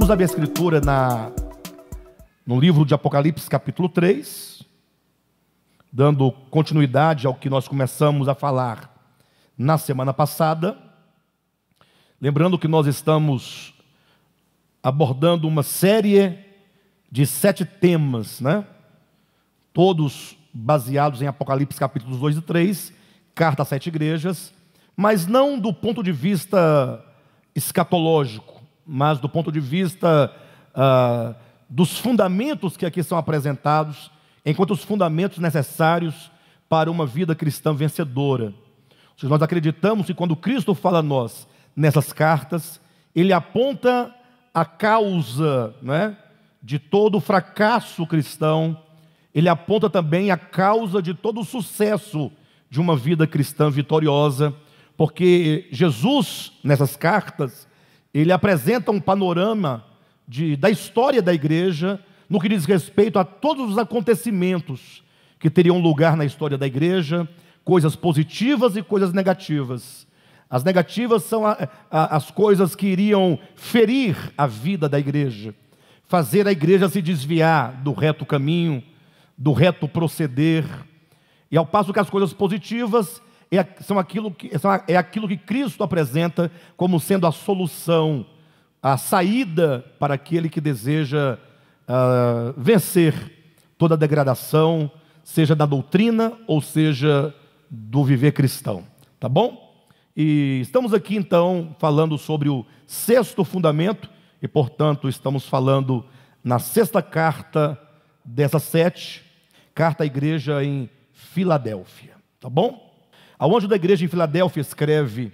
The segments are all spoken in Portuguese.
Vamos abrir a escritura no livro de Apocalipse, capítulo 3, dando continuidade ao que nós começamos a falar na semana passada. Lembrando que nós estamos abordando uma série de 7 temas, né? Todos baseados em Apocalipse capítulos 2 e 3, carta às 7 igrejas, mas não do ponto de vista escatológico, mas do ponto de vista dos fundamentos que aqui são apresentados, enquanto os fundamentos necessários para uma vida cristã vencedora. Ou seja, nós acreditamos que quando Cristo fala a nós nessas cartas, Ele aponta a causa, né, de todo o fracasso cristão. Ele aponta também a causa de todo o sucesso de uma vida cristã vitoriosa, porque Jesus, nessas cartas, ele apresenta um panorama da história da igreja, no que diz respeito a todos os acontecimentos que teriam lugar na história da igreja, coisas positivas e coisas negativas. As negativas são as coisas que iriam ferir a vida da igreja, fazer a igreja se desviar do reto caminho, do reto proceder, e ao passo que as coisas positivas é aquilo que Cristo apresenta como sendo a solução, a saída para aquele que deseja vencer toda a degradação, seja da doutrina ou seja do viver cristão, tá bom? E estamos aqui então falando sobre o 6º fundamento, e portanto estamos falando na 6ª carta dessas 7, carta à igreja em Filadélfia, tá bom? Ao anjo da igreja em Filadélfia escreve: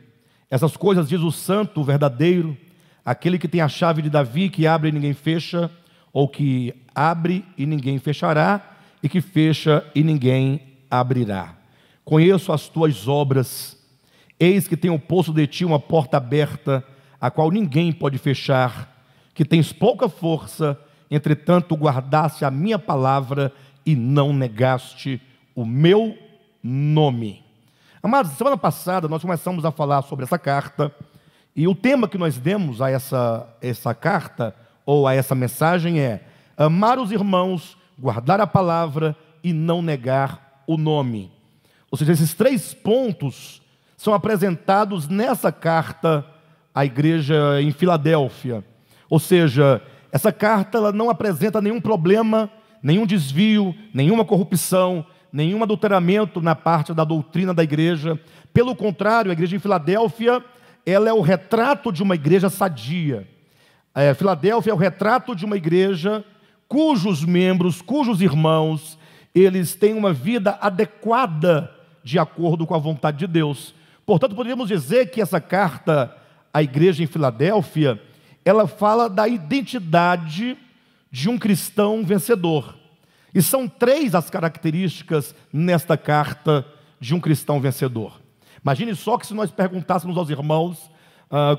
essas coisas diz o santo, o verdadeiro, aquele que tem a chave de Davi, que abre e ninguém fecha, ou que abre e ninguém fechará, e que fecha e ninguém abrirá. Conheço as tuas obras, eis que tenho posto de ti uma porta aberta, a qual ninguém pode fechar, que tens pouca força, entretanto guardaste a minha palavra e não negaste o meu nome. Amados, semana passada nós começamos a falar sobre essa carta, e o tema que nós demos a essa carta, ou a essa mensagem é: amar os irmãos, guardar a palavra e não negar o nome. Ou seja, esses 3 pontos são apresentados nessa carta à igreja em Filadélfia. Ou seja, essa carta ela não apresenta nenhum problema, nenhum desvio, nenhuma corrupção, nenhum adulteramento na parte da doutrina da igreja. Pelo contrário, a igreja em Filadélfia, ela é o retrato de uma igreja sadia. Filadélfia é o retrato de uma igreja cujos membros, cujos irmãos, eles têm uma vida adequada de acordo com a vontade de Deus. Portanto, poderíamos dizer que essa carta à igreja em Filadélfia, ela fala da identidade de um cristão vencedor. E são 3 as características nesta carta de um cristão vencedor. Imagine só que se nós perguntássemos aos irmãos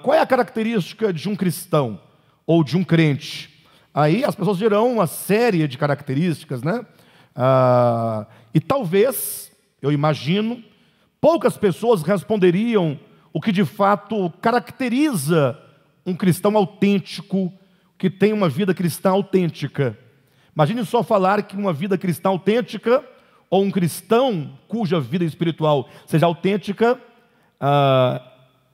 qual é a característica de um cristão ou de um crente, aí as pessoas dirão uma série de características, né? E talvez, eu imagino, poucas pessoas responderiam o que de fato caracteriza um cristão autêntico, que tem uma vida cristã autêntica. Imagine só falar que uma vida cristã autêntica, ou um cristão cuja vida espiritual seja autêntica,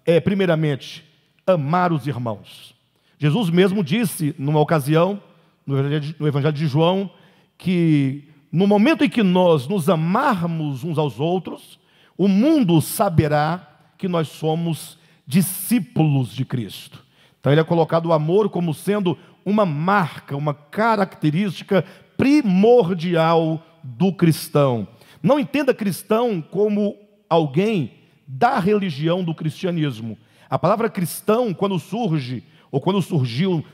é primeiramente amar os irmãos. Jesus mesmo disse numa ocasião, no Evangelho de João, que no momento em que nós nos amarmos uns aos outros, o mundo saberá que nós somos discípulos de Cristo. Então ele é colocado o amor como sendo uma marca, uma característica primordial do cristão. Não entenda cristão como alguém da religião do cristianismo. A palavra cristão, quando surge, ou quando surgiu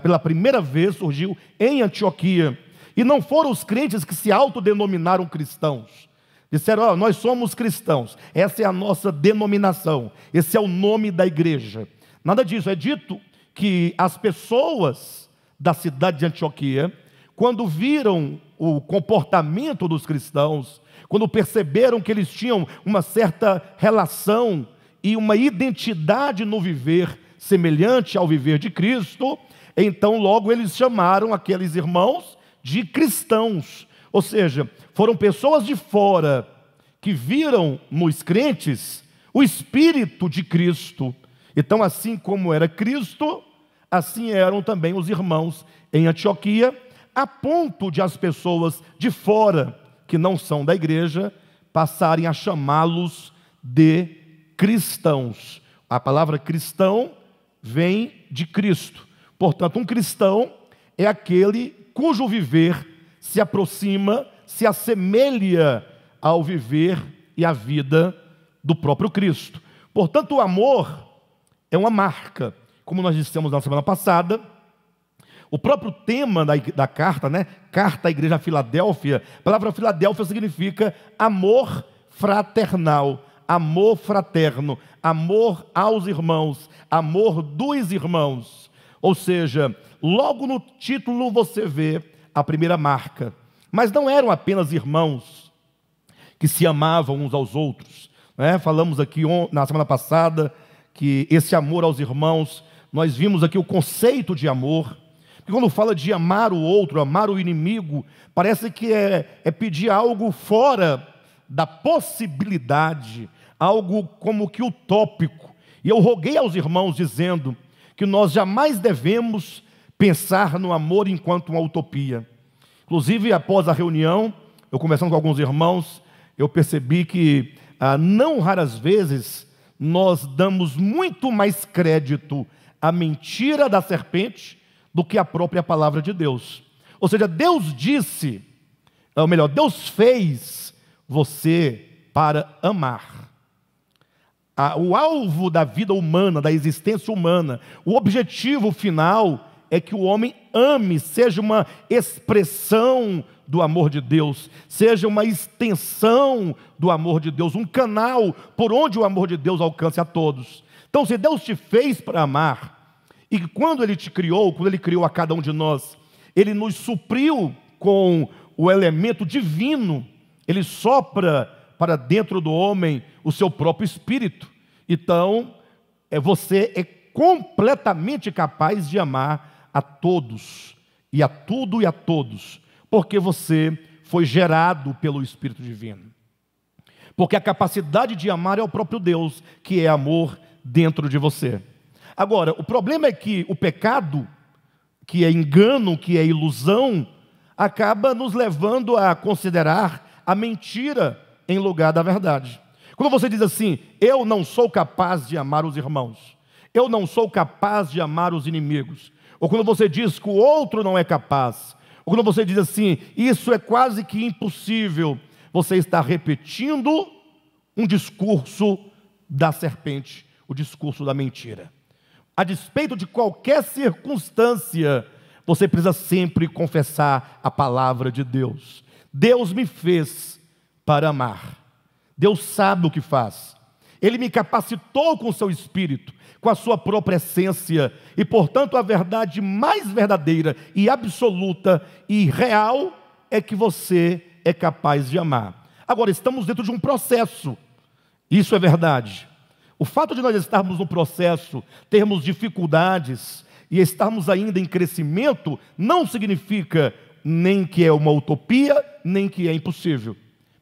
pela primeira vez, surgiu em Antioquia. E não foram os crentes que se autodenominaram cristãos. Disseram: nós somos cristãos, essa é a nossa denominação, esse é o nome da igreja. Nada disso. É dito que as pessoas da cidade de Antioquia, quando viram o comportamento dos cristãos, quando perceberam que eles tinham uma certa relação e uma identidade no viver semelhante ao viver de Cristo, Então logo eles chamaram aqueles irmãos de cristãos. Ou seja, foram pessoas de fora que viram nos crentes o Espírito de Cristo. Então, assim como era Cristo, assim eram também os irmãos em Antioquia, a ponto de as pessoas de fora, que não são da igreja, passarem a chamá-los de cristãos. A palavra cristão vem de Cristo. Portanto, um cristão é aquele cujo viver se aproxima, se assemelha ao viver e à vida do próprio Cristo. Portanto, o amor é uma marca. Como nós dissemos na semana passada, o próprio tema da carta, né? Carta à igreja Filadélfia, a palavra Filadélfia significa amor fraternal, amor fraterno, amor aos irmãos, amor dos irmãos. Ou seja, logo no título você vê a primeira marca. Mas não eram apenas irmãos que se amavam uns aos outros, né? Falamos aqui na semana passada que esse amor aos irmãos, nós vimos aqui o conceito de amor. Porque quando fala de amar o outro, amar o inimigo, parece que é pedir algo fora da possibilidade, algo como que utópico. E eu roguei aos irmãos dizendo que nós jamais devemos pensar no amor enquanto uma utopia. Inclusive, após a reunião, eu conversando com alguns irmãos, eu percebi que não raras vezes nós damos muito mais crédito à mentira da serpente do que à própria palavra de Deus. Ou seja, Deus disse, ou melhor, Deus fez você para amar. O alvo da vida humana, da existência humana, o objetivo final é que o homem ame, seja uma expressão do amor de Deus, seja uma extensão do amor de Deus, um canal por onde o amor de Deus alcance a todos. Então, se Deus te fez para amar, e quando Ele te criou, quando Ele criou a cada um de nós, Ele nos supriu com o elemento divino, Ele sopra para dentro do homem o seu próprio espírito. Então, você é completamente capaz de amar a todos, e a tudo e a todos, porque você foi gerado pelo Espírito Divino. Porque a capacidade de amar é o próprio Deus, que é amor dentro de você. Agora, o problema é que o pecado, que é engano, que é ilusão, acaba nos levando a considerar a mentira em lugar da verdade. Quando você diz assim, eu não sou capaz de amar os irmãos, eu não sou capaz de amar os inimigos, ou quando você diz que o outro não é capaz, ou quando você diz assim, isso é quase que impossível, você está repetindo um discurso da serpente, o discurso da mentira. A despeito de qualquer circunstância, você precisa sempre confessar a palavra de Deus. Deus me fez para amar. Deus sabe o que faz. Ele me capacitou com o seu Espírito, com a sua própria essência, e portanto a verdade mais verdadeira e absoluta e real é que você é capaz de amar. Agora, estamos dentro de um processo, isso é verdade. O fato de nós estarmos no processo, termos dificuldades e estarmos ainda em crescimento, não significa nem que é uma utopia, nem que é impossível.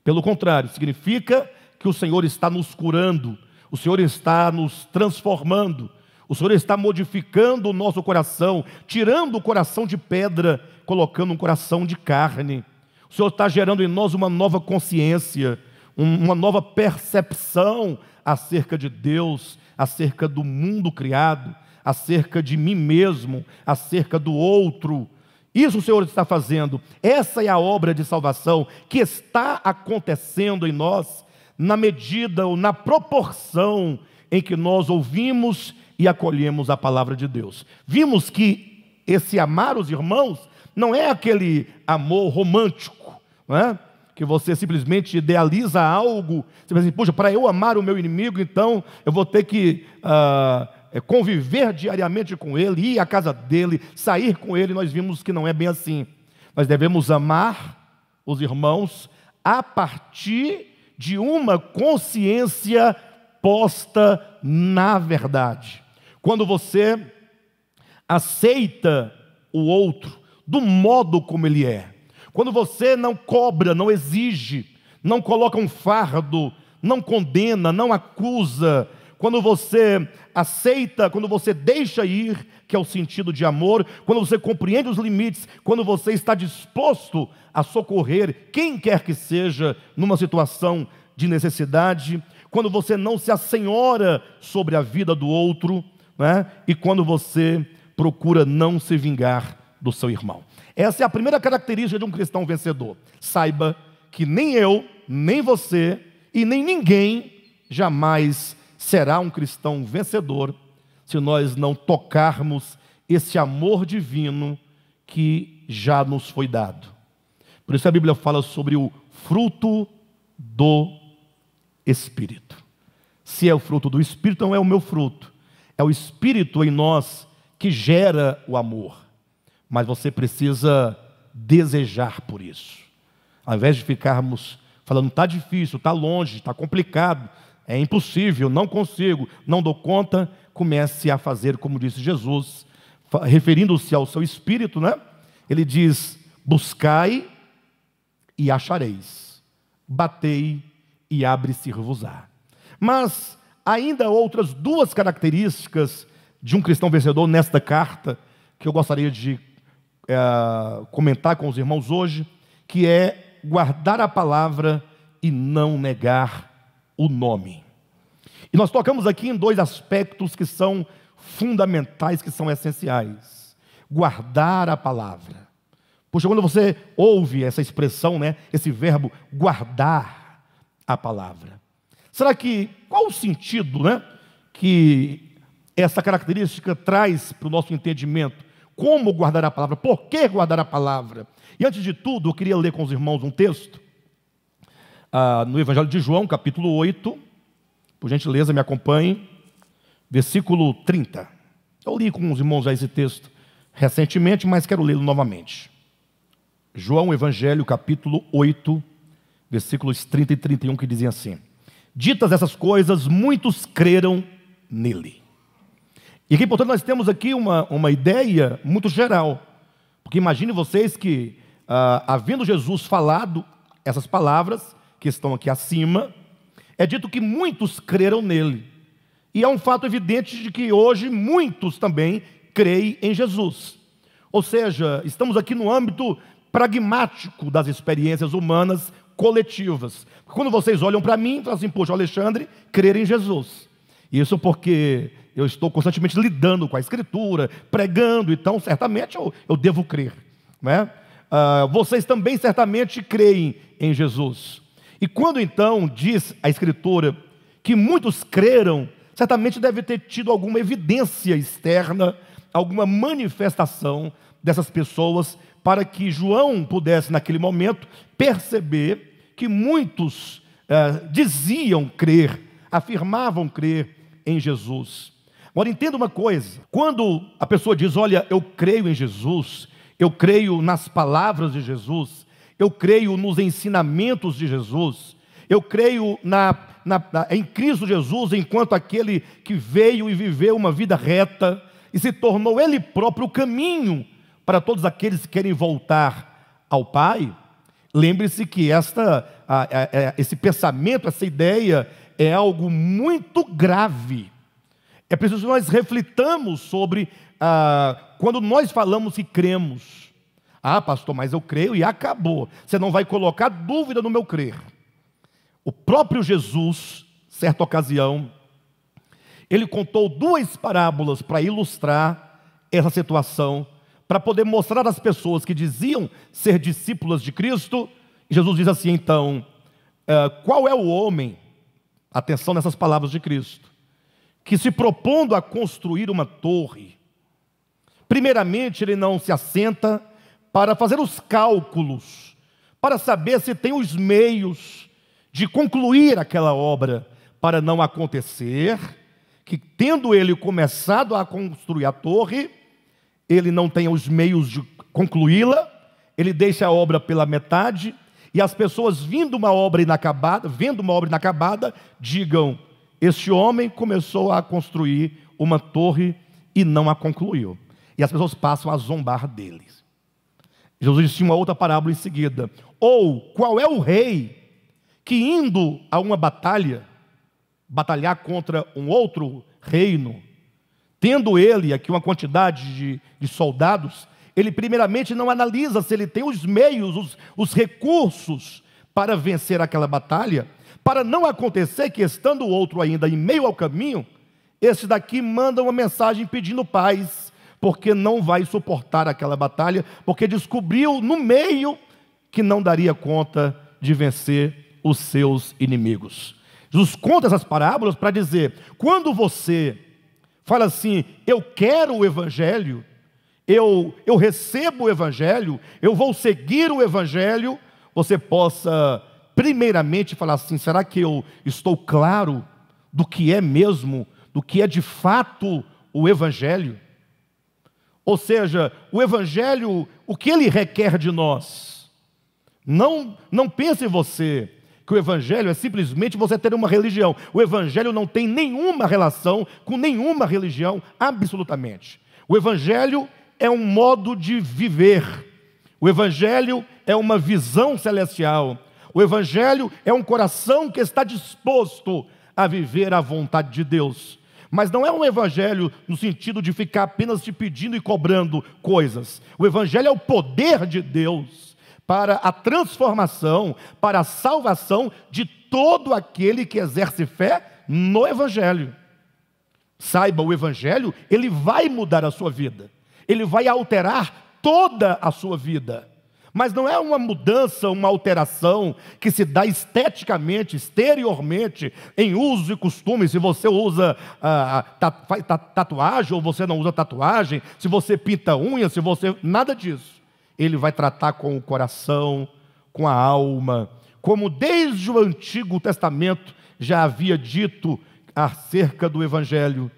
Pelo contrário, significa que o Senhor está nos curando, o Senhor está nos transformando, o Senhor está modificando o nosso coração, tirando o coração de pedra, colocando um coração de carne. O Senhor está gerando em nós uma nova consciência, uma nova percepção acerca de Deus, acerca do mundo criado, acerca de mim mesmo, acerca do outro. Isso o Senhor está fazendo. Essa é a obra de salvação que está acontecendo em nós, na medida ou na proporção em que nós ouvimos e acolhemos a palavra de Deus. Vimos que esse amar os irmãos não é aquele amor romântico, não é? Que você simplesmente idealiza algo, você pensa assim, puxa, para eu amar o meu inimigo, então eu vou ter que conviver diariamente com ele, ir à casa dele, sair com ele. Nós vimos que não é bem assim. Nós devemos amar os irmãos a partir de uma consciência posta na verdade. Quando você aceita o outro do modo como ele é, quando você não cobra, não exige, não coloca um fardo, não condena, não acusa, quando você aceita, quando você deixa ir, que é o sentido de amor, quando você compreende os limites, quando você está disposto a socorrer quem quer que seja numa situação de necessidade, quando você não se assenhora sobre a vida do outro, né? E quando você procura não se vingar do seu irmão. Essa é a primeira característica de um cristão vencedor. Saiba que nem eu, nem você e nem ninguém jamais será um cristão vencedor se nós não tocarmos esse amor divino que já nos foi dado. Por isso a Bíblia fala sobre o fruto do Espírito. Se é o fruto do Espírito, não é o meu fruto. É o Espírito em nós que gera o amor. Mas você precisa desejar por isso. Ao invés de ficarmos falando, está difícil, está longe, está complicado, é impossível, não consigo, não dou conta, comece a fazer como disse Jesus, referindo-se ao seu Espírito, né? Ele diz, buscai e achareis, batei e abre-se-vos-á. Mas ainda outras duas características de um cristão vencedor nesta carta, que eu gostaria de comentar com os irmãos hoje, que é guardar a palavra e não negar o nome. E nós tocamos aqui em dois aspectos que são fundamentais, que são essenciais. Guardar a palavra. Poxa, quando você ouve essa expressão, né, esse verbo guardar a palavra, qual o sentido, né, que essa característica traz para o nosso entendimento? Como guardar a palavra? Por que guardar a palavra? E antes de tudo, eu queria ler com os irmãos um texto, no Evangelho de João, capítulo 8, por gentileza me acompanhe, versículo 30. Eu li com os irmãos já esse texto recentemente, mas quero lê-lo novamente. João, Evangelho, capítulo 8, versículos 30 e 31, que dizem assim: ditas essas coisas, muitos creram nele. E aqui, portanto, nós temos aqui uma ideia muito geral, porque imagine vocês que, havendo Jesus falado essas palavras, que estão aqui acima, é dito que muitos creram nele, e é um fato evidente de que hoje muitos também creem em Jesus, ou seja, estamos aqui no âmbito pragmático das experiências humanas coletivas. Quando vocês olham para mim, falam assim, poxa, Alexandre, crer em Jesus, isso porque eu estou constantemente lidando com a Escritura, pregando, então certamente eu devo crer, né? Vocês também certamente creem em Jesus. E quando então diz a Escritura que muitos creram, certamente deve ter tido alguma evidência externa, alguma manifestação dessas pessoas, para que João pudesse naquele momento perceber que muitos diziam crer, afirmavam crer em Jesus. Agora entenda uma coisa, quando a pessoa diz, olha, eu creio em Jesus, eu creio nas palavras de Jesus, eu creio nos ensinamentos de Jesus, eu creio em Cristo Jesus enquanto aquele que veio e viveu uma vida reta e se tornou Ele próprio o caminho para todos aqueles que querem voltar ao Pai. Lembre-se que esse pensamento, essa ideia é algo muito grave. É preciso que nós reflitamos sobre quando nós falamos que cremos. Ah, pastor, mas eu creio e acabou. Você não vai colocar dúvida no meu crer. O próprio Jesus, certa ocasião, ele contou duas parábolas para ilustrar essa situação, para poder mostrar às pessoas que diziam ser discípulas de Cristo. Jesus diz assim, então, qual é o homem, atenção nessas palavras de Cristo, que se propondo a construir uma torre, primeiramente ele não se assenta para fazer os cálculos, para saber se tem os meios de concluir aquela obra, para não acontecer que, tendo ele começado a construir a torre, ele não tenha os meios de concluí-la, ele deixa a obra pela metade, e as pessoas vendo uma obra inacabada, digam, este homem começou a construir uma torre e não a concluiu. e as pessoas passam a zombar deles. Jesus disse uma outra parábola em seguida. Ou, qual é o rei que indo a uma batalha, batalhar contra um outro reino, tendo ele aqui uma quantidade de soldados, ele primeiramente não analisa se ele tem os meios, os recursos para vencer aquela batalha, para não acontecer que, estando o outro ainda em meio ao caminho, esse daqui manda uma mensagem pedindo paz, porque não vai suportar aquela batalha, porque descobriu no meio que não daria conta de vencer os seus inimigos. Jesus conta essas parábolas para dizer, quando você fala assim, eu quero o Evangelho, eu recebo o Evangelho, eu vou seguir o Evangelho, você possa primeiramente falar assim, será que eu estou claro do que é mesmo, do que é de fato o Evangelho? Ou seja, o Evangelho, o que ele requer de nós? Não pense você que o Evangelho é simplesmente você ter uma religião. O Evangelho não tem nenhuma relação com nenhuma religião, absolutamente. O Evangelho é um modo de viver. O Evangelho é uma visão celestial. O Evangelho é um coração que está disposto a viver a vontade de Deus. Mas não é um Evangelho no sentido de ficar apenas te pedindo e cobrando coisas. O Evangelho é o poder de Deus para a transformação, para a salvação de todo aquele que exerce fé no Evangelho. Saiba, o Evangelho, ele vai mudar a sua vida. Ele vai alterar toda a sua vida. Mas não é uma mudança, uma alteração que se dá esteticamente, exteriormente, em usos e costumes. Se você usa tatuagem ou você não usa tatuagem, se você pinta unha, se você... nada disso. Ele vai tratar com o coração, com a alma, como desde o Antigo Testamento já havia dito acerca do Evangelho.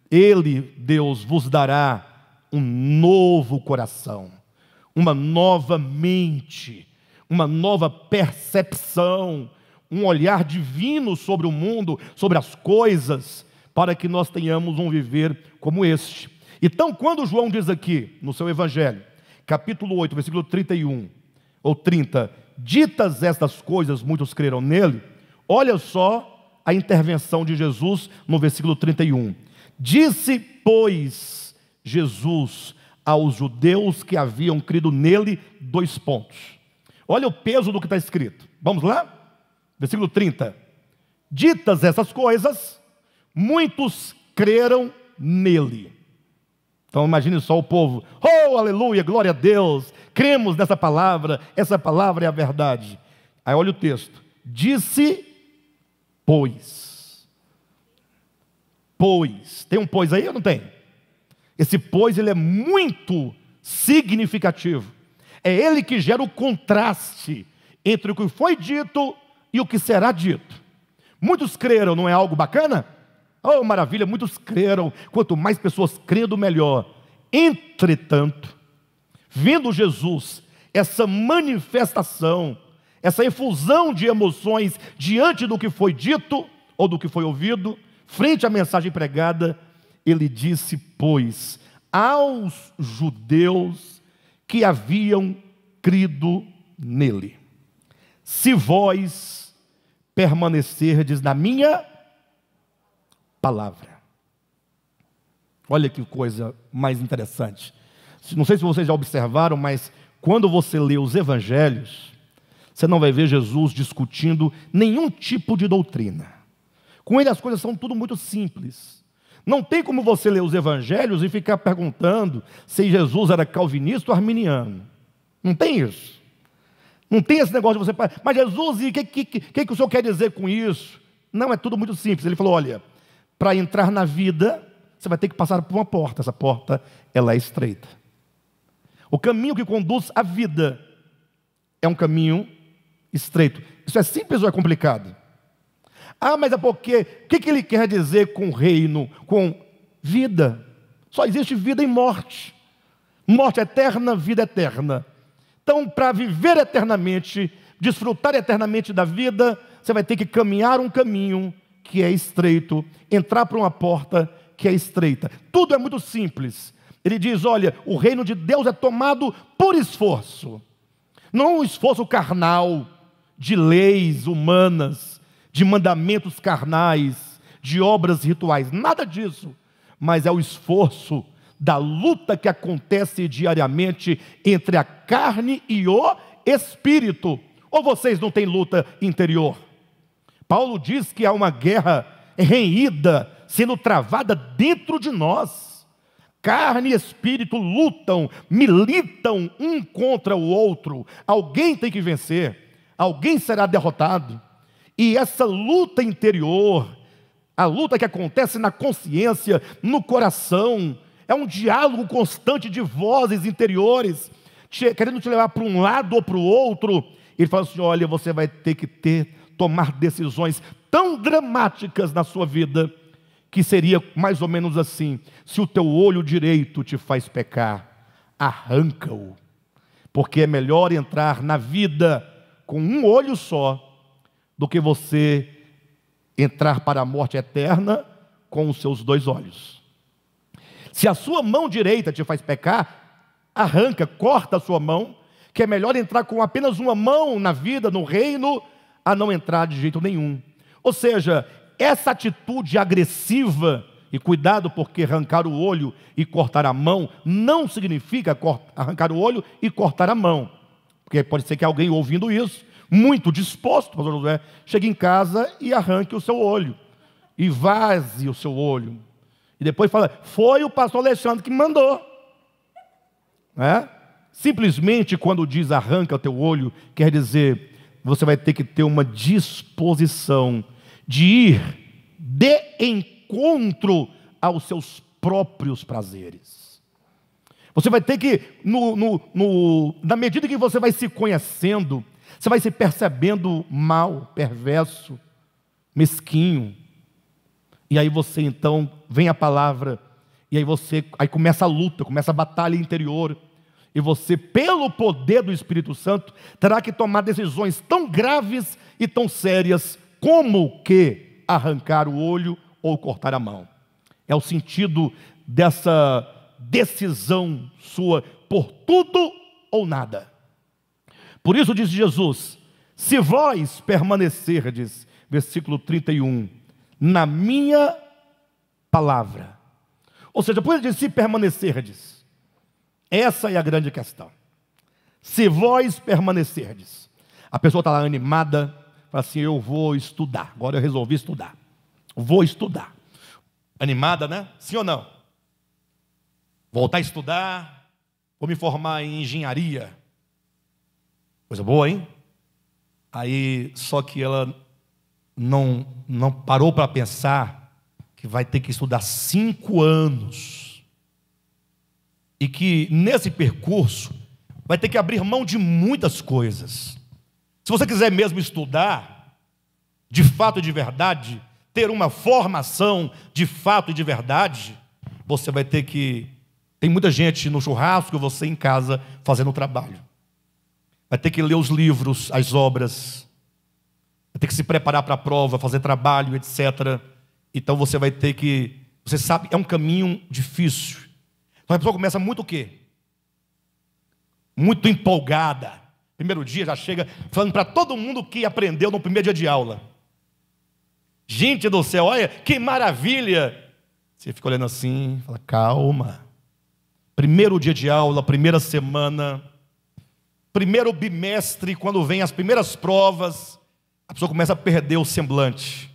Ele, Deus, vos dará um novo coração, uma nova mente, uma nova percepção, um olhar divino sobre o mundo, sobre as coisas, para que nós tenhamos um viver como este. Então, quando João diz aqui, no seu Evangelho, capítulo 8, versículo 31 ou 30, ditas estas coisas, muitos creram nele, olha só a intervenção de Jesus no versículo 31. Disse, pois, Jesus aos judeus que haviam crido nele, 2 pontos. Olha o peso do que está escrito. Vamos lá? Versículo 30. Ditas essas coisas, muitos creram nele. Então imagine só o povo, oh, aleluia, glória a Deus, cremos nessa palavra, essa palavra é a verdade. Aí olha o texto, disse, pois, tem um pois aí ou não tem? Esse pois, ele é muito significativo, é ele que gera o contraste entre o que foi dito e o que será dito. Muitos creram, não é algo bacana? Oh, maravilha, muitos creram. Quanto mais pessoas crendo, melhor. Entretanto, vendo Jesus, essa manifestação, essa efusão de emoções diante do que foi dito ou do que foi ouvido, frente à mensagem pregada, ele disse, pois, aos judeus que haviam crido nele: se vós permanecerdes na minha palavra. Olha que coisa mais interessante. Não sei se vocês já observaram, mas quando você lê os evangelhos, você não vai ver Jesus discutindo nenhum tipo de doutrina. Com ele as coisas são tudo muito simples. Não tem como você ler os evangelhos e ficar perguntando se Jesus era calvinista ou arminiano. Não tem isso. Não tem esse negócio de você... Mas Jesus, e o que o senhor quer dizer com isso? Não, é tudo muito simples. Ele falou, olha, para entrar na vida, você vai ter que passar por uma porta. Essa porta, ela é estreita. O caminho que conduz à vida é um caminho estreito. Isso é simples ou é complicado? Ah, mas é porque... O que ele quer dizer com reino, com vida? Só existe vida e morte. Morte eterna, vida eterna. Então, para viver eternamente, desfrutar eternamente da vida, você vai ter que caminhar um caminho que é estreito, entrar por uma porta que é estreita. Tudo é muito simples, Ele diz: olha, o reino de Deus é tomado por esforço. Não um esforço carnal, de leis humanas, de mandamentos carnais, de obras rituais, nada disso. Mas é o esforço da luta que acontece diariamente entre a carne e o espírito. Ou vocês não têm luta interior? Paulo diz que há uma guerra renhida sendo travada dentro de nós. Carne e espírito lutam, militam um contra o outro. Alguém tem que vencer, alguém será derrotado. E essa luta interior, a luta que acontece na consciência, no coração, é um diálogo constante de vozes interiores, querendo te levar para um lado ou para o outro. Ele fala assim: olha, você vai ter que tomar decisões tão dramáticas na sua vida, que seria mais ou menos assim: se o teu olho direito te faz pecar, arranca-o, porque é melhor entrar na vida com um olho só, do que você entrar para a morte eterna com os seus dois olhos. Se a sua mão direita te faz pecar, arranca, corta a sua mão, que é melhor entrar com apenas uma mão na vida, no reino, a não entrar de jeito nenhum. Ou seja, essa atitude agressiva, e cuidado, porque arrancar o olho e cortar a mão não significa arrancar o olho e cortar a mão, porque pode ser que alguém ouvindo isso, muito disposto, pastor Josué, chegue em casa e arranque o seu olho, e vaze o seu olho, e depois fala: foi o pastor Alexandre que me mandou. Simplesmente quando diz arranca o teu olho, quer dizer, você vai ter que ter uma disposição de ir de encontro aos seus próprios prazeres. Você vai ter que, na medida que você vai se conhecendo, você vai se percebendo mal, perverso, mesquinho. E aí você então, vem a palavra, e aí começa a luta, começa a batalha interior. E você, pelo poder do Espírito Santo, terá que tomar decisões tão graves e tão sérias, como que arrancar o olho ou cortar a mão. É o sentido dessa decisão sua, por tudo ou nada. Por isso diz Jesus: se vós permanecerdes, versículo 31, na minha palavra. Ou seja, por ele diz: se permanecerdes. Essa é a grande questão. Se vós permanecerdes. A pessoa está lá animada, fala assim: eu vou estudar, agora eu resolvi estudar. Vou estudar. Animada, né? Sim ou não? Voltar a estudar, vou me formar em engenharia. Coisa boa, hein? Aí, só que ela não parou para pensar que vai ter que estudar 5 anos. E que nesse percurso vai ter que abrir mão de muitas coisas. Se você quiser mesmo estudar, de fato e de verdade, ter uma formação de fato e de verdade, você vai ter que... Tem muita gente no churrasco, você em casa fazendo o trabalho. Vai ter que ler os livros, as obras. Vai ter que se preparar para a prova, fazer trabalho, etc. Então você vai ter que... Você sabe, é um caminho difícil. Então a pessoa começa muito o quê? Muito empolgada. Primeiro dia já chega falando para todo mundo o que aprendeu no primeiro dia de aula. Gente do céu, olha que maravilha. Você fica olhando assim, fala: calma. Primeiro dia de aula, primeira semana, primeiro bimestre, quando vem as primeiras provas, a pessoa começa a perder o semblante.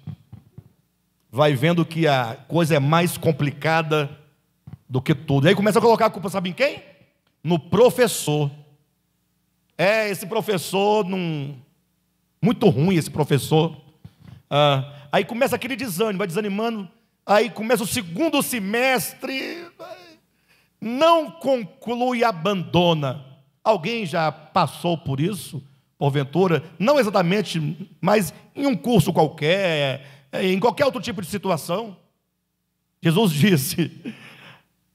Vai vendo que a coisa é mais complicada do que tudo. E aí começa a colocar a culpa, sabe em quem? No professor. Esse professor muito ruim, esse professor. Aí começa aquele desânimo, vai desanimando. Aí começa o segundo semestre, não conclui, abandona. Alguém já passou por isso, porventura? Não exatamente, mas em um curso qualquer, em qualquer outro tipo de situação. Jesus disse: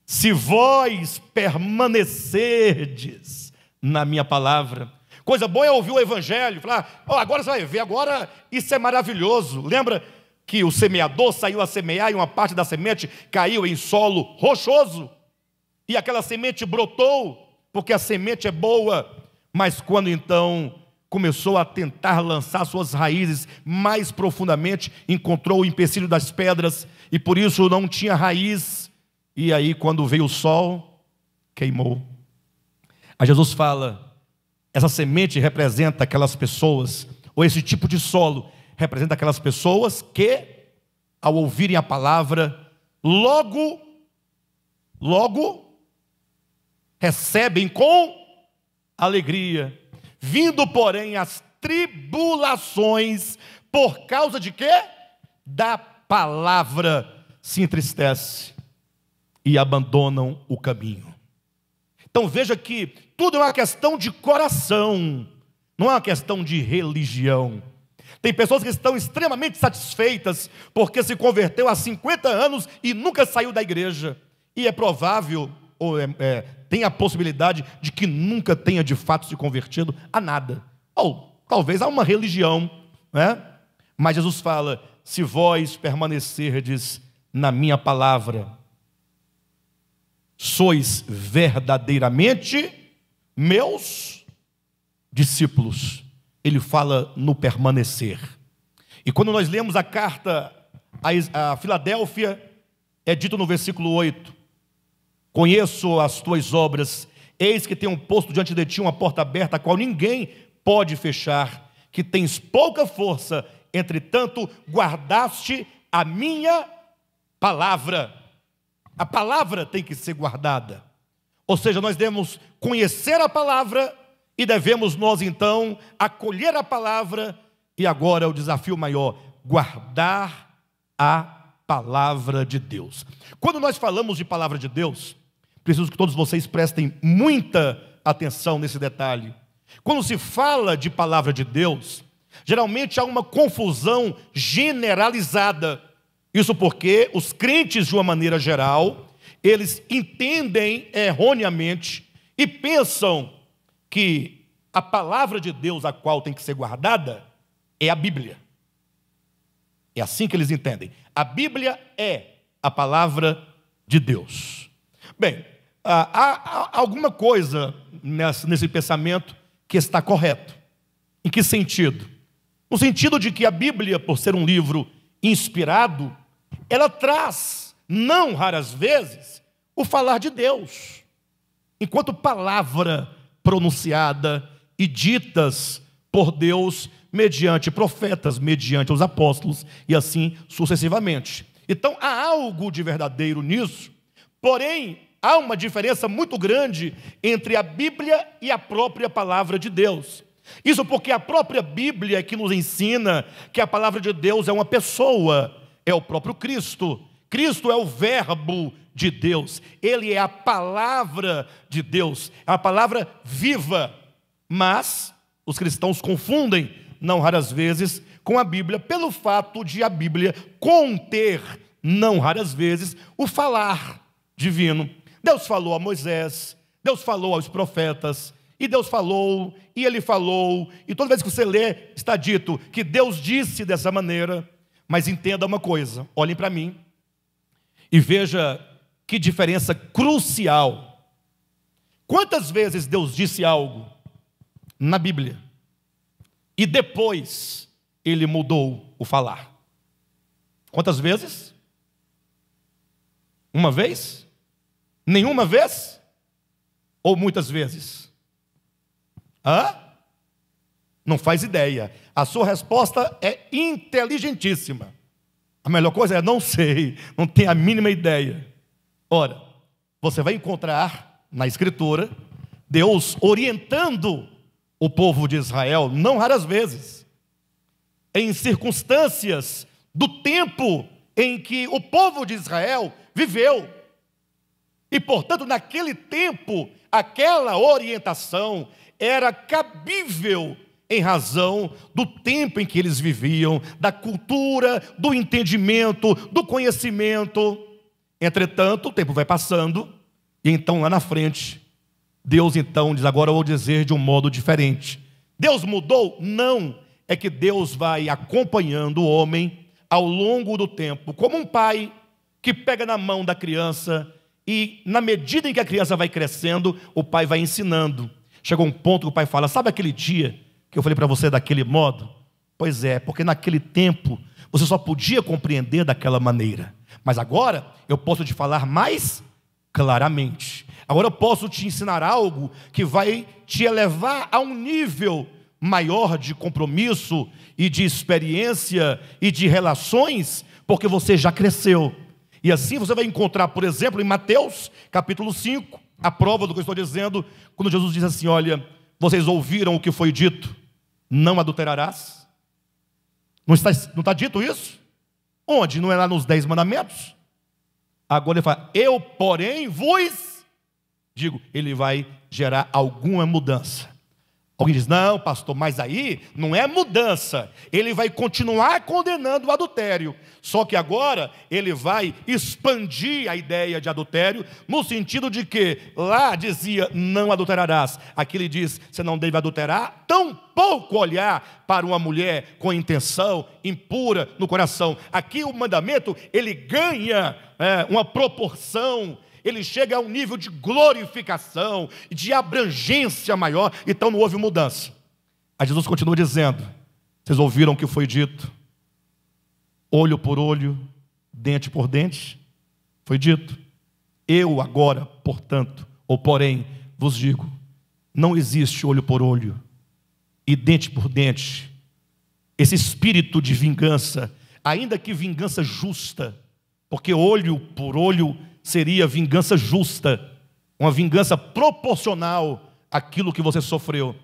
se vós permanecerdes na minha palavra. Coisa boa é ouvir o evangelho, falar: agora você vai ver, agora isso é maravilhoso. Lembra que o semeador saiu a semear e uma parte da semente caiu em solo rochoso? e aquela semente brotou, porque a semente é boa, mas quando então começou a tentar lançar suas raízes mais profundamente, encontrou o empecilho das pedras, e por isso não tinha raiz, e aí quando veio o sol, queimou. Aí Jesus fala, essa semente representa aquelas pessoas, ou esse tipo de solo, representa aquelas pessoas que, ao ouvirem a palavra, logo, recebem com alegria, vindo, porém, as tribulações, por causa de quê? Da palavra, se entristece e abandonam o caminho. Então veja que tudo é uma questão de coração, não é uma questão de religião. Tem pessoas que estão extremamente satisfeitas porque se converteu há 50 anos e nunca saiu da igreja. E é provável, ou tem a possibilidade de que nunca tenha de fato se convertido a nada. Ou talvez a uma religião, né? Mas Jesus fala, se vós permanecerdes na minha palavra, sois verdadeiramente meus discípulos. Ele fala no permanecer. E quando nós lemos a carta a Filadélfia, é dito no versículo 8, conheço as tuas obras, eis que tenho posto diante de ti uma porta aberta, a qual ninguém pode fechar, que tens pouca força, entretanto guardaste a minha palavra. A palavra tem que ser guardada. Ou seja, nós devemos conhecer a palavra e devemos nós então acolher a palavra. E agora é o desafio maior, guardar a palavra de Deus. Quando nós falamos de palavra de Deus, preciso que todos vocês prestem muita atenção nesse detalhe. Quando se fala de palavra de Deus, geralmente há uma confusão generalizada. Isso porque os crentes, de uma maneira geral, eles entendem erroneamente e pensam que a palavra de Deus a qual tem que ser guardada é a Bíblia. É assim que eles entendem. A Bíblia é a palavra de Deus. Bem, há alguma coisa nesse pensamento que está correto. Em que sentido? No sentido de que a Bíblia, por ser um livro inspirado, ela traz, não raras vezes, o falar de Deus, enquanto palavra pronunciada e ditas por Deus mediante profetas, mediante os apóstolos e assim sucessivamente. Então há algo de verdadeiro nisso, porém há uma diferença muito grande entre a Bíblia e a própria palavra de Deus. Isso porque a própria Bíblia é que nos ensina que a palavra de Deus é uma pessoa, é o próprio Cristo. Cristo é o verbo de Deus, ele é a palavra de Deus, é a palavra viva. Mas os cristãos confundem, não raras vezes, com a Bíblia, pelo fato de a Bíblia conter, não raras vezes, o falar divino. Deus falou a Moisés, Deus falou aos profetas, e Deus falou, e Ele falou, e toda vez que você lê, está dito que Deus disse dessa maneira. Mas entenda uma coisa, olhem para mim, e veja que diferença crucial. Quantas vezes Deus disse algo na Bíblia, e depois Ele mudou o falar? Quantas vezes? Uma vez? Nenhuma vez? Ou muitas vezes? Não faz ideia. A sua resposta é inteligentíssima. A melhor coisa é não sei, não tenho a mínima ideia. Ora, você vai encontrar na Escritura Deus orientando o povo de Israel, não raras vezes, em circunstâncias do tempo em que o povo de Israel viveu. E, portanto, naquele tempo, aquela orientação era cabível em razão do tempo em que eles viviam, da cultura, do entendimento, do conhecimento. Entretanto, o tempo vai passando, e então lá na frente, Deus então diz, agora eu vou dizer de um modo diferente. Deus mudou? Não. É que Deus vai acompanhando o homem ao longo do tempo, como um pai que pega na mão da criança E na medida em que a criança vai crescendo, o pai vai ensinando. Chegou um ponto que o pai fala: sabe aquele dia que eu falei para você daquele modo? Pois é, porque naquele tempo você só podia compreender daquela maneira. Mas agora eu posso te falar mais claramente. Agora eu posso te ensinar algo que vai te elevar a um nível maior de compromisso e de experiência e de relações, porque você já cresceu. E assim você vai encontrar, por exemplo, em Mateus capítulo 5, a prova do que eu estou dizendo, quando Jesus diz assim: olha, vocês ouviram o que foi dito, não adulterarás. Não está dito isso? Onde? Não é lá nos 10 mandamentos? Agora ele fala: eu, porém, vos digo. Ele vai gerar alguma mudança. Alguém diz: não, pastor, mas aí não é mudança. Ele vai continuar condenando o adultério. Só que agora ele vai expandir a ideia de adultério, no sentido de que lá dizia: não adulterarás. Aqui ele diz: você não deve adulterar, tampouco olhar para uma mulher com intenção impura no coração. Aqui o mandamento, ele ganha uma proporção. Ele chega a um nível de glorificação, de abrangência maior. Então não houve mudança. Aí Jesus continua dizendo: vocês ouviram o que foi dito? Olho por olho, dente por dente. Foi dito. Eu agora, portanto, ou porém, vos digo: não existe olho por olho e dente por dente. Esse espírito de vingança, ainda que vingança justa, porque olho por olho seria vingança justa, uma vingança proporcional àquilo que você sofreu.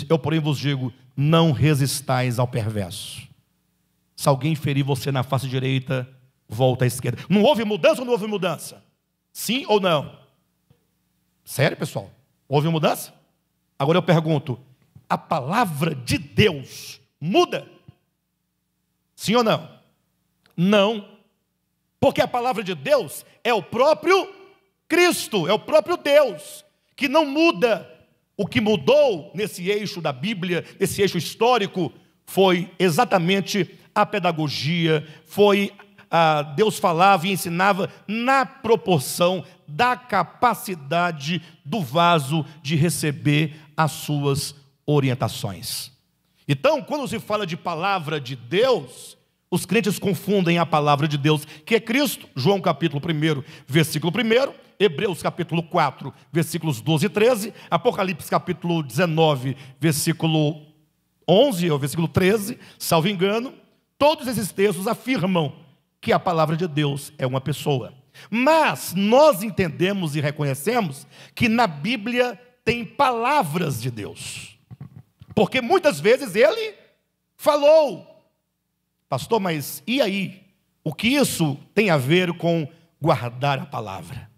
Eu, porém, vos digo: não resistais ao perverso. Se alguém ferir você na face direita, volta à esquerda. Não houve mudança ou não houve mudança? Sim ou não? Sério, pessoal? Houve mudança? Agora eu pergunto: a palavra de Deus muda? Sim ou não? Não. Porque a palavra de Deus é o próprio Cristo, é o próprio Deus, que não muda. O que mudou nesse eixo da Bíblia, nesse eixo histórico, foi exatamente a pedagogia, Deus falava e ensinava na proporção da capacidade do vaso de receber as suas orientações. Então, quando se fala de palavra de Deus, os crentes confundem a palavra de Deus, que é Cristo, João capítulo 1, versículo 1, Hebreus capítulo 4, versículos 12 e 13, Apocalipse capítulo 19, versículo 11, ou versículo 13, salvo engano. Todos esses textos afirmam que a palavra de Deus é uma pessoa. Mas nós entendemos e reconhecemos que na Bíblia tem palavras de Deus. Porque muitas vezes ele falou. Pastor, mas e aí? O que isso tem a ver com guardar a palavra?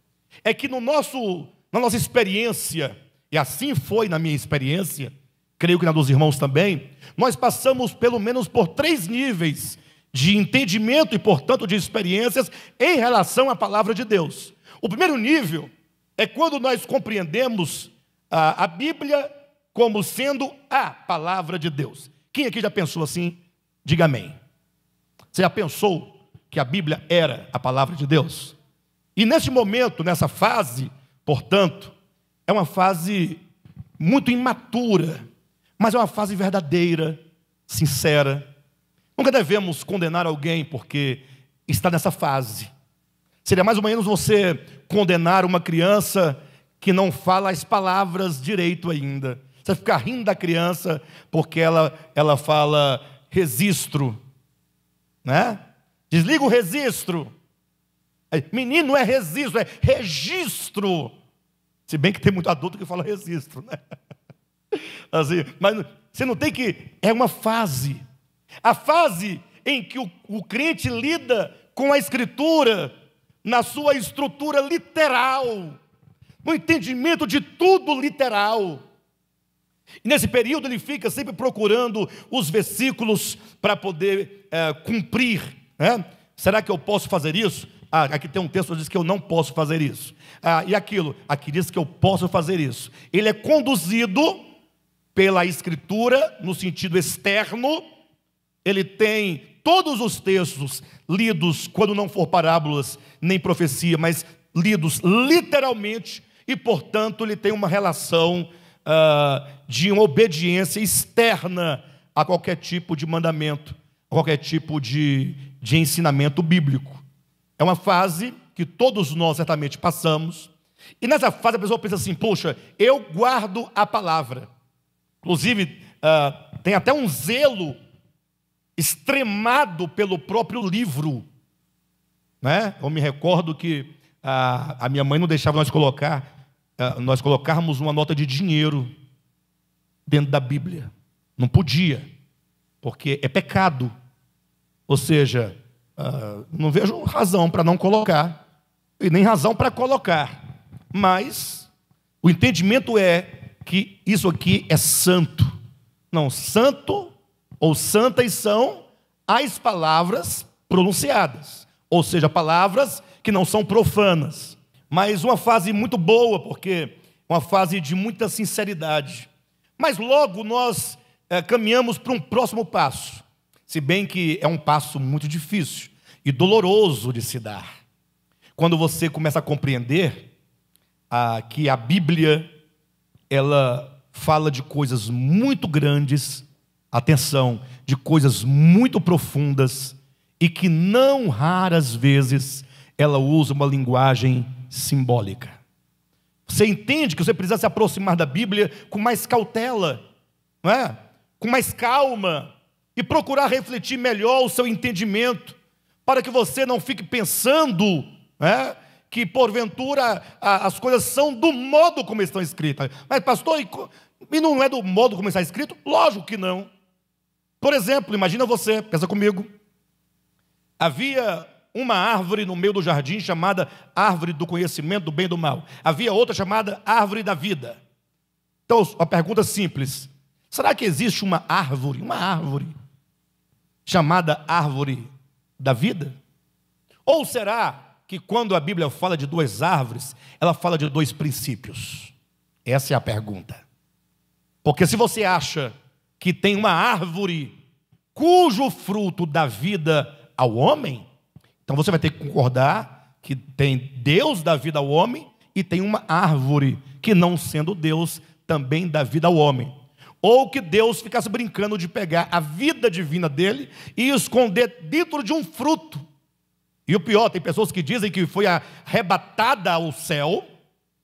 É que na nossa experiência, e assim foi na minha experiência, creio que na dos irmãos também, nós passamos pelo menos por 3 níveis de entendimento e, portanto, de experiências em relação à palavra de Deus. O primeiro nível é quando nós compreendemos a Bíblia como sendo a palavra de Deus. Quem aqui já pensou assim? Diga amém. Você já pensou que a Bíblia era a palavra de Deus? E nesse momento, nessa fase, portanto, é uma fase muito imatura, mas é uma fase verdadeira, sincera. Nunca devemos condenar alguém porque está nessa fase. Seria mais ou menos você condenar uma criança que não fala as palavras direito ainda. Você ficar rindo da criança porque ela fala registro, né? Desliga o registro. Menino não é registro, é registro. Se bem que tem muito adulto que fala registro, né? Assim, mas você não tem que... É uma fase. A fase em que o crente lida com a Escritura na sua estrutura literal, no entendimento de tudo literal. E nesse período ele fica sempre procurando os versículos para poder cumprir, né? Será que eu posso fazer isso? Aqui tem um texto que diz que eu não posso fazer isso. E aquilo, aqui diz que eu posso fazer isso. Ele é conduzido pela Escritura, no sentido externo. Ele tem todos os textos lidos, quando não for parábolas nem profecia, mas lidos literalmente e, portanto, ele tem uma relação de uma obediência externa a qualquer tipo de mandamento, a qualquer tipo de ensinamento bíblico. É uma fase que todos nós certamente passamos, e nessa fase a pessoa pensa assim: poxa, eu guardo a palavra. Inclusive, tem até um zelo extremado pelo próprio livro, né? Eu me recordo que a minha mãe não deixava nós colocarmos uma nota de dinheiro dentro da Bíblia. Não podia, porque é pecado. Ou seja, não vejo razão para não colocar, e nem razão para colocar. Mas o entendimento é que isso aqui é santo. Não, santo ou santas são as palavras pronunciadas, ou seja, palavras que não são profanas. Mas uma fase muito boa, porque uma fase de muita sinceridade. Mas logo nós caminhamos para um próximo passo, se bem que é um passo muito difícil e doloroso de se dar. Quando você começa a compreender que a Bíblia, ela fala de coisas muito grandes, atenção, de coisas muito profundas, e que não raras vezes ela usa uma linguagem simbólica. Você entende que você precisa se aproximar da Bíblia com mais cautela, não é? Com mais calma, e procurar refletir melhor o seu entendimento, para que você não fique pensando, né, que porventura as coisas são do modo como estão escritas. Mas pastor, e não é do modo como está escrito? Lógico que não. Por exemplo, imagina você, pensa comigo, havia uma árvore no meio do jardim chamada árvore do conhecimento do bem e do mal. Havia outra chamada árvore da vida. Então, a pergunta simples: será que existe uma árvore chamada árvore da vida? Ou será que quando a Bíblia fala de duas árvores, ela fala de dois princípios? Essa é a pergunta. Porque se você acha que tem uma árvore cujo fruto dá vida ao homem, então você vai ter que concordar que tem Deus dá vida ao homem e tem uma árvore que, não sendo Deus, também dá vida ao homem. Ou que Deus ficasse brincando de pegar a vida divina dele e esconder dentro de um fruto. E o pior, tem pessoas que dizem que foi arrebatada ao céu.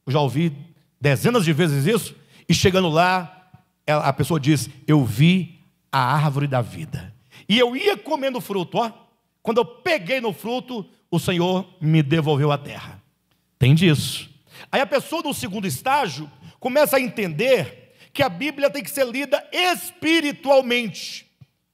Eu já ouvi dezenas de vezes isso. E chegando lá, a pessoa diz: eu vi a árvore da vida. E eu ia comendo fruto, ó. Quando eu peguei no fruto, o Senhor me devolveu a terra. Tem disso. Aí a pessoa no segundo estágio começa a entender que a Bíblia tem que ser lida espiritualmente.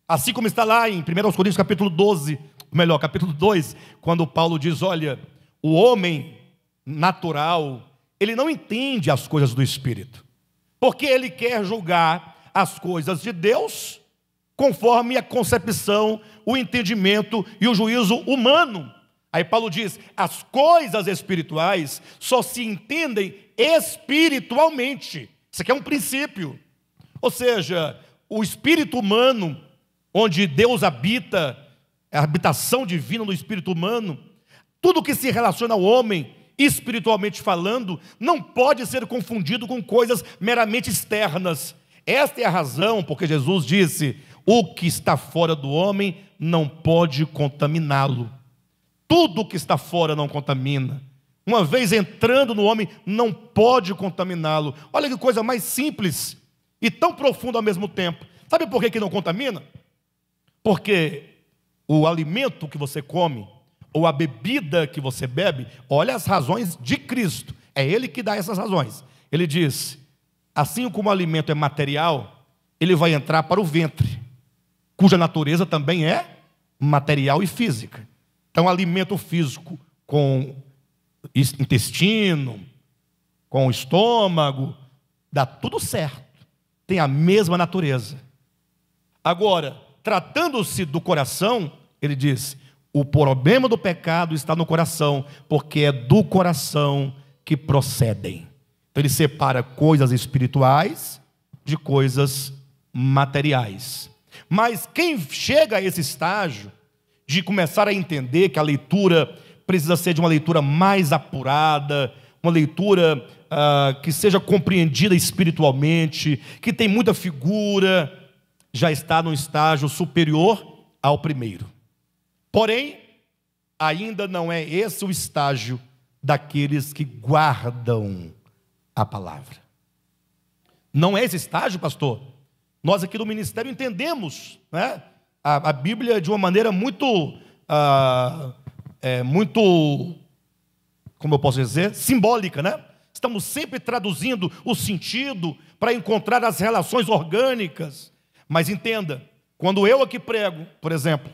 Assim como está lá em 1 Coríntios capítulo 12, melhor, capítulo 2, quando Paulo diz: olha, o homem natural, ele não entende as coisas do Espírito, porque ele quer julgar as coisas de Deus conforme a concepção, o entendimento e o juízo humano. Aí Paulo diz: as coisas espirituais só se entendem espiritualmente. Isso aqui é um princípio. Ou seja, o espírito humano, onde Deus habita, a habitação divina no espírito humano, tudo que se relaciona ao homem, espiritualmente falando, não pode ser confundido com coisas meramente externas. Esta é a razão porque Jesus disse: o que está fora do homem não pode contaminá-lo. Tudo que está fora não contamina. Uma vez entrando no homem, não pode contaminá-lo. Olha que coisa mais simples e tão profunda ao mesmo tempo. Sabe por que não contamina? Porque o alimento que você come, ou a bebida que você bebe, olha as razões de Cristo. É Ele que dá essas razões. Ele diz: assim como o alimento é material, ele vai entrar para o ventre, cuja natureza também é material e física. Então, alimento físico com intestino, com o estômago, dá tudo certo, tem a mesma natureza. Agora, tratando-se do coração, ele diz: o problema do pecado está no coração, porque é do coração que procedem. Então ele separa coisas espirituais de coisas materiais. Mas quem chega a esse estágio de começar a entender que a leitura precisa ser de uma leitura mais apurada, uma leitura que seja compreendida espiritualmente, que tem muita figura, já está num estágio superior ao primeiro. Porém, ainda não é esse o estágio daqueles que guardam a palavra. Não é esse estágio, pastor? Nós aqui do ministério entendemos, né, a Bíblia de uma maneira muito, como eu posso dizer, simbólica, né? Estamos sempre traduzindo o sentido para encontrar as relações orgânicas. Mas entenda, quando eu aqui prego, por exemplo,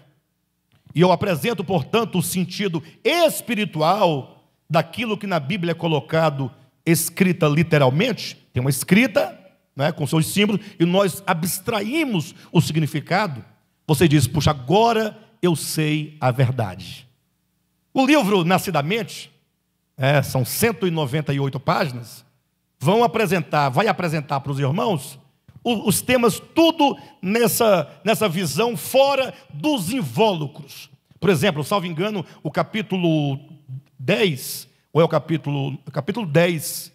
e eu apresento, portanto, o sentido espiritual daquilo que na Bíblia é colocado, escrita literalmente, tem uma escrita, né, com seus símbolos, e nós abstraímos o significado, você diz, puxa, agora eu sei a verdade. O livro Nascidamente, são 198 páginas, vai apresentar para os irmãos os temas, tudo nessa visão fora dos invólucros. Por exemplo, salvo engano, o capítulo 10, ou é o capítulo 10,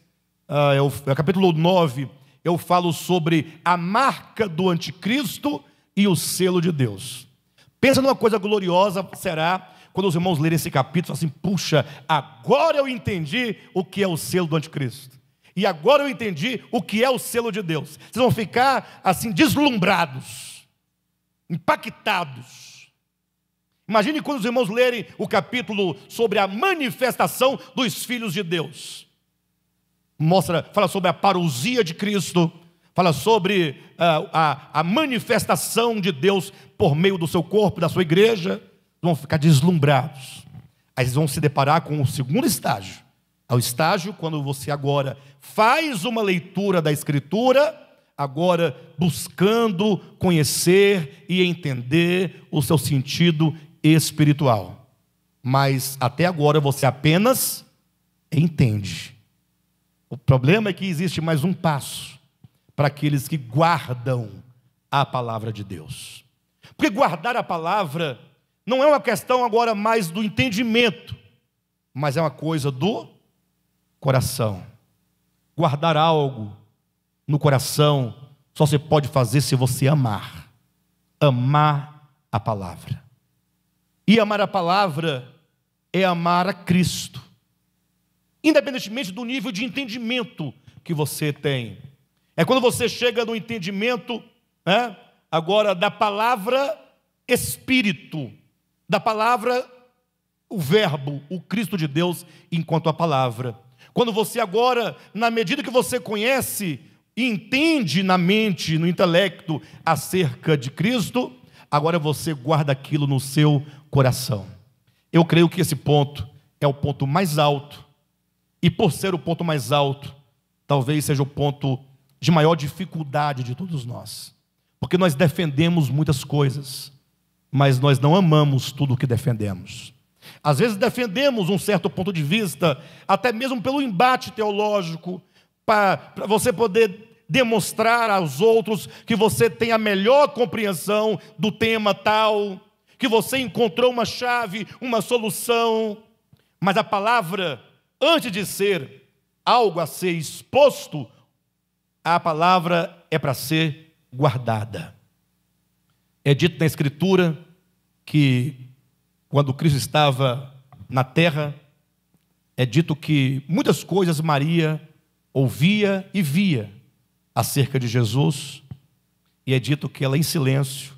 é o capítulo 9, eu falo sobre a marca do anticristo e o selo de Deus. Pensa numa coisa gloriosa, será quando os irmãos lerem esse capítulo, assim, puxa, agora eu entendi o que é o selo do anticristo. E agora eu entendi o que é o selo de Deus. Vocês vão ficar assim deslumbrados, impactados. Imagine quando os irmãos lerem o capítulo sobre a manifestação dos filhos de Deus. Fala sobre a parousia de Cristo, fala sobre a manifestação de Deus por meio do seu corpo, da sua igreja. Vão ficar deslumbrados. Aí eles vão se deparar com o segundo estágio. Ao estágio quando você agora faz uma leitura da Escritura, agora buscando conhecer e entender o seu sentido espiritual. Mas até agora você apenas entende. O problema é que existe mais um passo para aqueles que guardam a palavra de Deus. Porque guardar a palavra não é uma questão agora mais do entendimento, mas é uma coisa do coração. Guardar algo no coração só se pode fazer se você amar. Amar a palavra. E amar a palavra é amar a Cristo. Independentemente do nível de entendimento que você tem. É quando você chega no entendimento, agora da palavra Espírito, da palavra o verbo, o Cristo de Deus, enquanto a palavra. Quando você agora, na medida que você conhece e entende na mente, no intelecto, acerca de Cristo, agora você guarda aquilo no seu coração. Eu creio que esse ponto é o ponto mais alto, e por ser o ponto mais alto, talvez seja o ponto de maior dificuldade de todos nós. Porque nós defendemos muitas coisas, mas nós não amamos tudo o que defendemos. Às vezes defendemos um certo ponto de vista, até mesmo pelo embate teológico, para você poder demonstrar aos outros que você tem a melhor compreensão do tema tal, que você encontrou uma chave, uma solução. Mas a palavra, antes de ser algo a ser exposto, a palavra é para ser guardada. É dito na Escritura que quando Cristo estava na terra, é dito que muitas coisas Maria ouvia e via acerca de Jesus, e é dito que ela em silêncio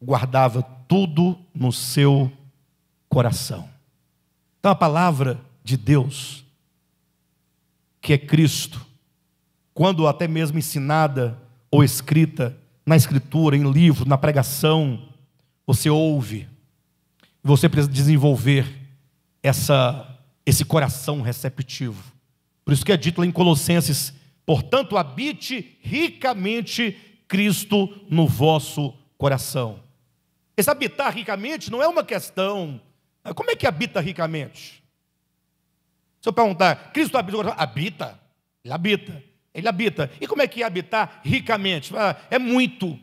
guardava tudo no seu coração. Então a palavra de Deus, que é Cristo, quando até mesmo ensinada ou escrita na Escritura, em livro, na pregação, você ouve. Você precisa desenvolver esse coração receptivo. Por isso que é dito lá em Colossenses, portanto, habite ricamente Cristo no vosso coração. Esse habitar ricamente não é uma questão. Como é que habita ricamente? Se eu perguntar, Cristo habita no coração? Habita. Ele habita. Ele habita. E como é que é habitar ricamente? É muito.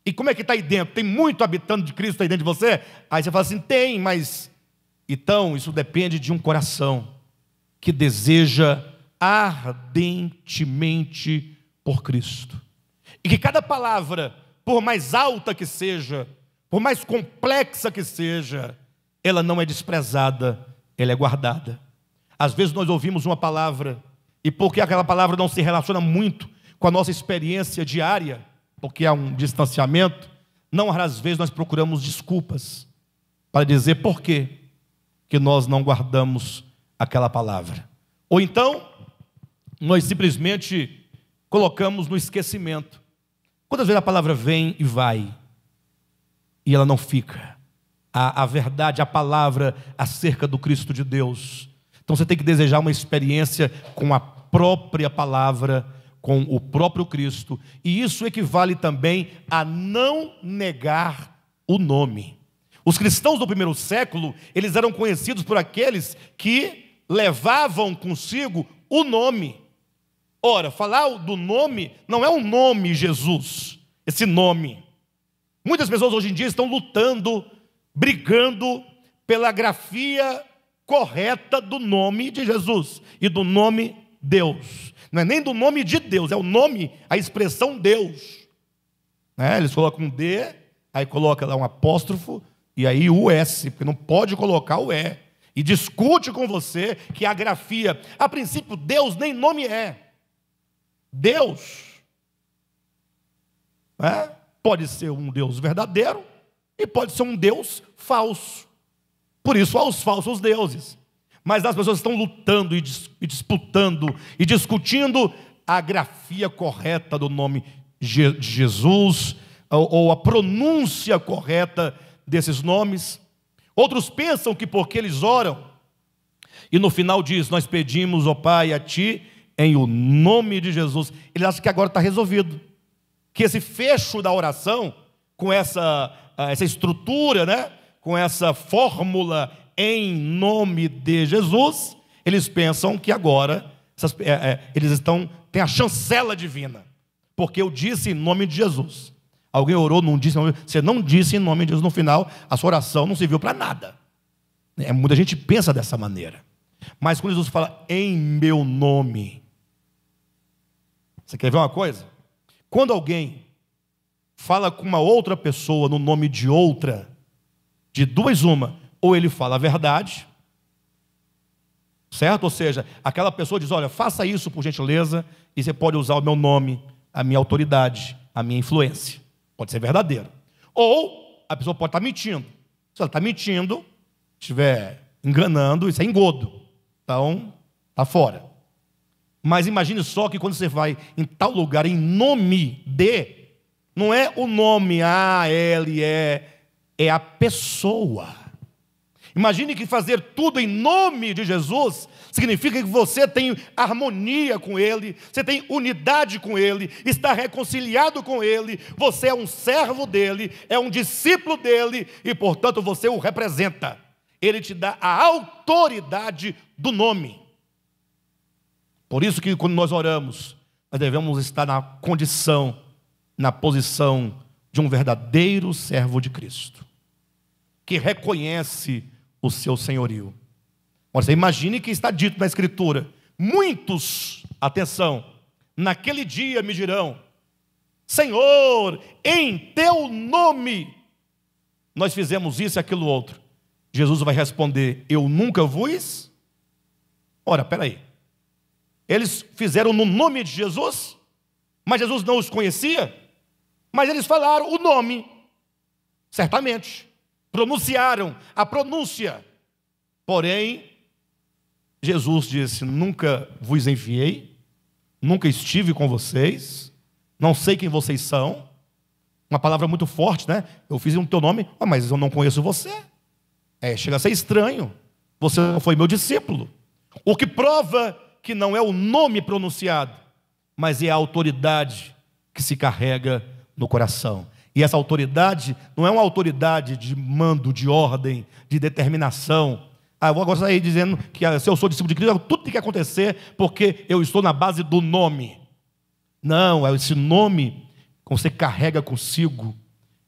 E como é que está aí dentro? Tem muito habitando de Cristo aí dentro de você? Aí você fala assim, tem, mas Então, isso depende de um coração que deseja ardentemente por Cristo. E que cada palavra, por mais alta que seja, por mais complexa que seja, ela não é desprezada, ela é guardada. Às vezes nós ouvimos uma palavra, e porque aquela palavra não se relaciona muito com a nossa experiência diária, porque há um distanciamento, não raras vezes nós procuramos desculpas para dizer por quê que nós não guardamos aquela palavra. Ou então, nós simplesmente colocamos no esquecimento. Quantas vezes a palavra vem e vai, e ela não fica? A verdade, a palavra acerca do Cristo de Deus. Então você tem que desejar uma experiência com a própria palavra, com o próprio Cristo. E isso equivale também a não negar o nome. Os cristãos do primeiro século, eles eram conhecidos por aqueles que levavam consigo o nome. Ora, falar do nome não é um nome Jesus, esse nome. Muitas pessoas hoje em dia estão lutando, brigando pela grafia correta do nome de Jesus e do nome Deus. Não é nem do nome de Deus, é o nome, a expressão Deus. Eles colocam um D, aí coloca lá um apóstrofo, e aí o S, porque não pode colocar o E. E discute com você que a grafia, a princípio, Deus nem nome é. Deus pode ser um Deus verdadeiro e pode ser um Deus falso. Por isso há os falsos deuses. Mas as pessoas estão lutando e disputando e discutindo a grafia correta do nome de Jesus, ou a pronúncia correta desses nomes. Outros pensam que porque eles oram, e no final diz, nós pedimos, ó Pai, a Ti, em o nome de Jesus. Eles acham que agora está resolvido. Que esse fecho da oração, com essa estrutura, com essa fórmula em nome de Jesus, eles pensam que agora eles têm a chancela divina. Porque eu disse em nome de Jesus. Alguém orou, não disse, você não disse em nome de Jesus, no final, a sua oração não serviu para nada. Muita gente pensa dessa maneira. Mas quando Jesus fala em meu nome, você quer ver uma coisa? Quando alguém fala com uma outra pessoa no nome de outra, de duas uma, ou ele fala a verdade, certo? Ou seja, aquela pessoa diz, olha, faça isso por gentileza, e você pode usar o meu nome, a minha autoridade, a minha influência. Pode ser verdadeiro. Ou a pessoa pode estar mentindo. Se ela está mentindo, estiver enganando, isso é engodo. Então, está fora. Mas imagine só que quando você vai em tal lugar, em nome de, não é o nome é a pessoa. Imagine que fazer tudo em nome de Jesus significa que você tem harmonia com Ele, você tem unidade com Ele, está reconciliado com Ele, você é um servo dEle, é um discípulo dEle e, portanto, você o representa. Ele te dá a autoridade do nome. Por isso que quando nós oramos, nós devemos estar na condição, na posição de um verdadeiro servo de Cristo, que reconhece o seu senhorio. Você imagine que está dito na Escritura, muitos, atenção, naquele dia me dirão, Senhor, em teu nome, nós fizemos isso e aquilo outro. Jesus vai responder, eu nunca vos... Ora, peraí, eles fizeram no nome de Jesus, mas Jesus não os conhecia, mas eles falaram o nome, certamente, pronunciaram a pronúncia, porém, Jesus disse, nunca vos enviei, nunca estive com vocês, não sei quem vocês são, uma palavra muito forte, eu fiz o teu nome, mas eu não conheço você, chega a ser estranho, você não foi meu discípulo, o que prova que não é o nome pronunciado, mas é a autoridade que se carrega no coração. E essa autoridade não é uma autoridade de mando, de ordem, de determinação. Eu vou agora sair dizendo que se eu sou discípulo de Cristo, tudo tem que acontecer porque eu estou na base do nome. Não, esse nome que você carrega consigo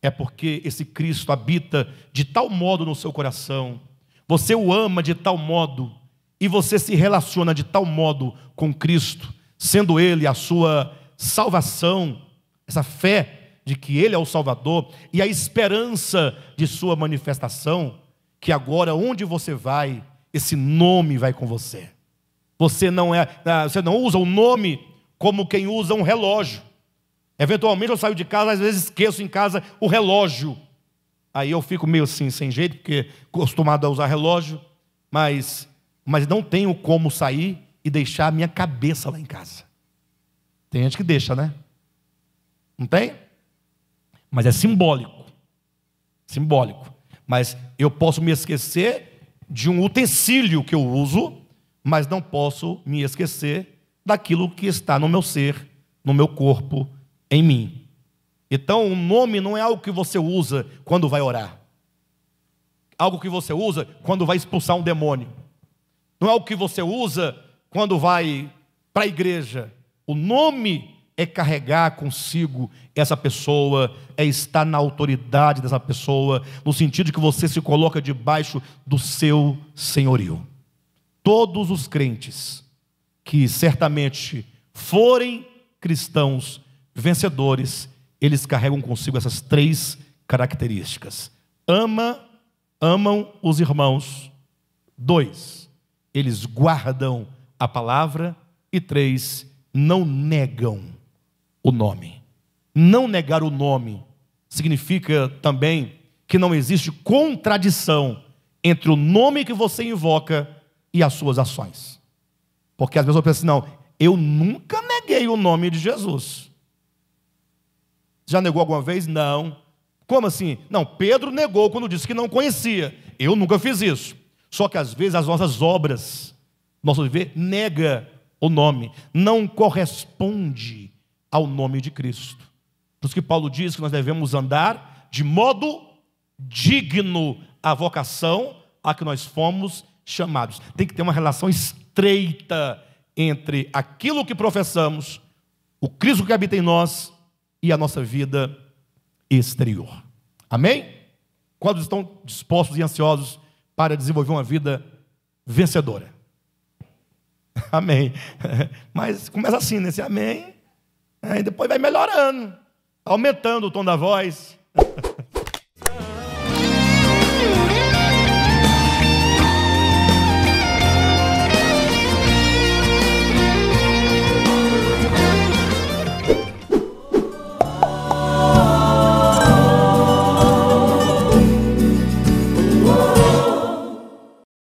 é porque esse Cristo habita de tal modo no seu coração. você o ama de tal modo, e você se relaciona de tal modo com Cristo, sendo Ele a sua salvação, essa fé de que Ele é o Salvador, e a esperança de sua manifestação, que agora onde você vai, esse nome vai com você. Você não usa o nome como quem usa um relógio. Eventualmente eu saio de casa, às vezes esqueço em casa o relógio. Aí eu fico meio assim, sem jeito, porque acostumado a usar relógio, mas não tenho como sair e deixar a minha cabeça lá em casa. Tem gente que deixa, né? Não tem? Mas é simbólico. Simbólico. Mas eu posso me esquecer de um utensílio que eu uso, mas não posso me esquecer daquilo que está no meu ser, no meu corpo, em mim. Então, o nome não é algo que você usa quando vai orar. Algo que você usa quando vai expulsar um demônio. Não é algo que você usa quando vai para a igreja. O nome é carregar consigo essa pessoa, é estar na autoridade dessa pessoa, no sentido de que você se coloca debaixo do seu senhorio. Todos os crentes que certamente forem cristãos vencedores, eles carregam consigo essas 3 características. Amam os irmãos. 2, eles guardam a palavra. E 3, não negam o nome. Não negar o nome significa também que não existe contradição entre o nome que você invoca e as suas ações. Porque às vezes eu penso assim, não, eu nunca neguei o nome de Jesus. Já negou alguma vez? Não. Como assim? Não, Pedro negou quando disse que não conhecia. Eu nunca fiz isso. Só que às vezes as nossas obras, nosso viver, nega o nome. Não corresponde ao nome de Cristo. Por isso que Paulo diz que nós devemos andar de modo digno à vocação a que nós fomos chamados. Tem que ter uma relação estreita entre aquilo que professamos, o Cristo que habita em nós e a nossa vida exterior. Amém? Quantos estão dispostos e ansiosos para desenvolver uma vida vencedora? Amém. Mas começa assim, nesse amém, aí depois vai melhorando, aumentando o tom da voz.